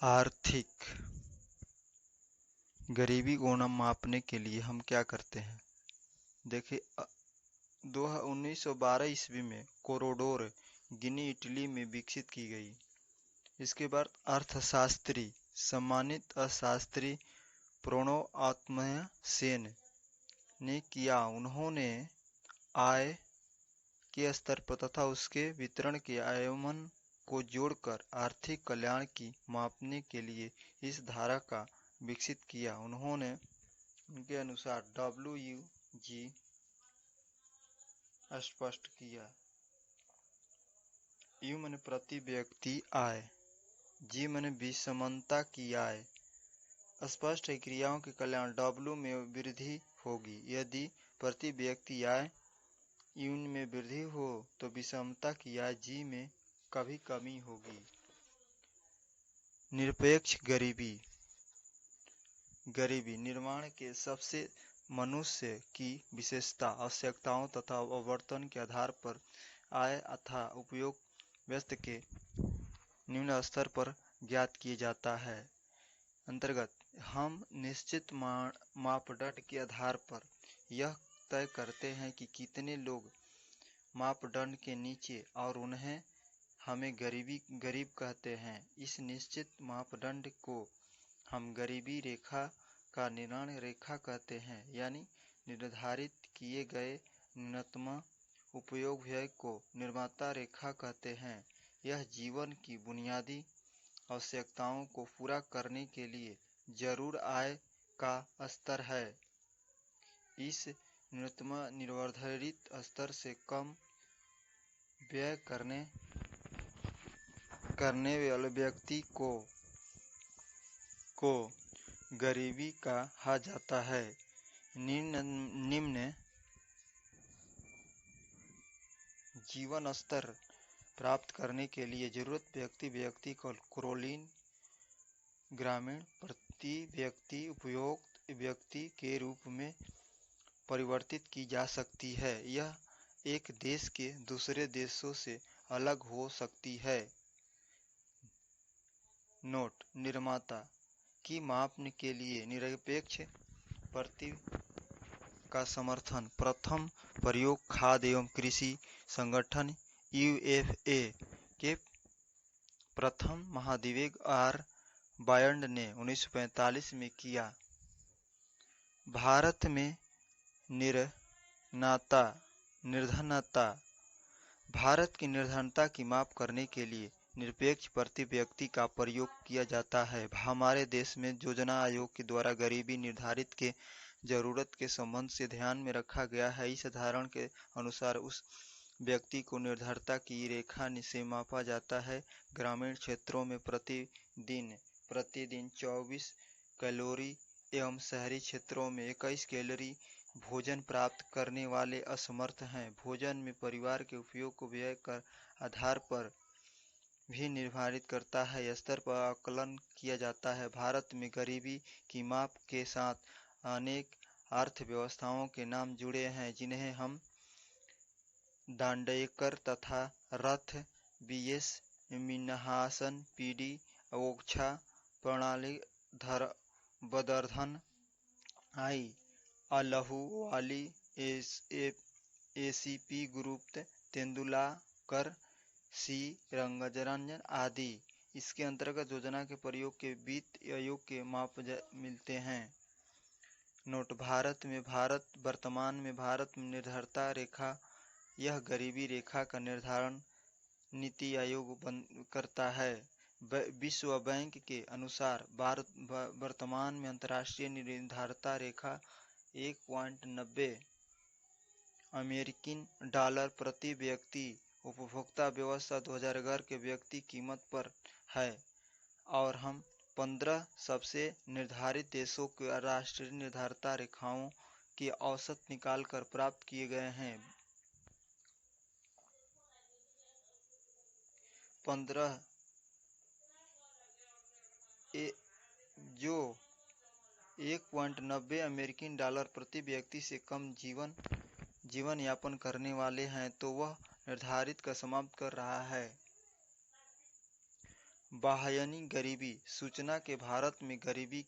आर्थिक गरीबी को मापने के लिए हम क्या करते हैं? देखिए, 1912 ईस्वी में कोरोडोर गिनी इटली में विकसित की गई। इसके बाद अर्थशास्त्री सम्मानित अर्थशास्त्री प्रणव आत्मय सेन ने किया। उन्होंने आय के स्तर पर तथा उसके वितरण के आयामन को जोड़कर आर्थिक कल्याण की मापने के लिए इस धारा का विकसित किया। उन्होंने उनके अनुसार WUG स्पष्ट किया। यू माने प्रति व्यक्ति आय, जी माने विषमता की आय। स्पष्ट है क्रियाओं के कल्याण W में वृद्धि होगी। यदि प्रति व्यक्ति आय U में वृद्धि हो तो विषमता की आय G में कभी कमी होगी। निरपेक्ष गरीबी गरीबी निर्माण के सबसे मनुष्य की विशेषता, आवश्यकताओं तथा आवर्तन के आधार पर आय तथा उपयोग व्यस्त के निम्न स्तर पर ज्ञात किया जाता है। अंतर्गत हम निश्चित मापदंड के आधार पर यह तय करते हैं कि कितने लोग मापदंड के नीचे और उन्हें हमें गरीब कहते हैं। इस निश्चित मापदंड को हम गरीबी रेखा का निर्माण रेखा कहते हैं, यानी निर्धारित किए गए न्यूनतम उपयोग व्यय को निर्माता रेखा कहते हैं। यह जीवन की बुनियादी आवश्यकताओं को पूरा करने के लिए जरूर आय का स्तर है। इस न्यूनतम निर्धारित स्तर से कम व्यय करने वाले व्यक्ति को गरीबी कहा जाता है। निम्न जीवन स्तर प्राप्त करने के लिए जरूरत व्यक्ति को क्रोलिन ग्रामीण प्रति व्यक्ति उपयोग व्यक्ति के रूप में परिवर्तित की जा सकती है। यह एक देश के दूसरे देशों से अलग हो सकती है। नोट: निर्माता की मापने के लिए निरपेक्ष प्रति का समर्थन। प्रथम प्रयोग खाद्य एवं कृषि संगठन UFA के प्रथम महाधिवेग R. बायर्न ने 1945 में किया। भारत में निर्धनता भारत की निर्धनता की माप करने के लिए निरपेक्ष प्रति व्यक्ति का प्रयोग किया जाता है। हमारे देश में योजना आयोग के द्वारा गरीबी निर्धारित के जरूरत के संबंध से ध्यान में रखा गया है। इस उदाहरण के अनुसार उस व्यक्ति को निर्धनता की रेखा से मापा जाता है। ग्रामीण क्षेत्रों में प्रतिदिन 24 कैलोरी एवं शहरी क्षेत्रों में 21 कैलोरी भोजन प्राप्त करने वाले असमर्थ हैं। भोजन में परिवार के उपयोग को व्यय कर आधार पर भी निर्धारित करता है स्तर पर आकलन किया जाता है। भारत में गरीबी की माप के साथ अनेक अर्थव्यवस्थाओं के नाम जुड़े हैं, जिन्हें हम दांडेकर तथा रथ, BS मिन्हासन, PD ओक्छा, प्रणाली बदरधन, I अलाहुवाली, ACP गुप्त, तेंदुलकर, C रंगरंजन आदि। इसके अंतर्गत योजना के प्रयोग के वित्त आयोग के माप मिलते हैं। नोट: वर्तमान में भारत में निर्धनता रेखा, यह गरीबी रेखा का निर्धारण नीति आयोग करता है। विश्व बैंक के अनुसार वर्तमान में अंतर्राष्ट्रीय निर्धनता रेखा 1.90 अमेरिकन डॉलर प्रति व्यक्ति उपभोक्ता व्यवस्था 2000 घर के व्यक्ति कीमत पर है और हम 15 सबसे निर्धारित देशों के राष्ट्रीय निर्धनता रेखाओं के औसत निकालकर प्राप्त किए गए हैं। 15 जो 1.90 अमेरिकन डॉलर प्रति व्यक्ति से कम जीवन यापन करने वाले हैं, तो वह निर्धारित का समाप्त कर रहा है। बाह्यानी गरीबी सूचना के भारत में गरीबी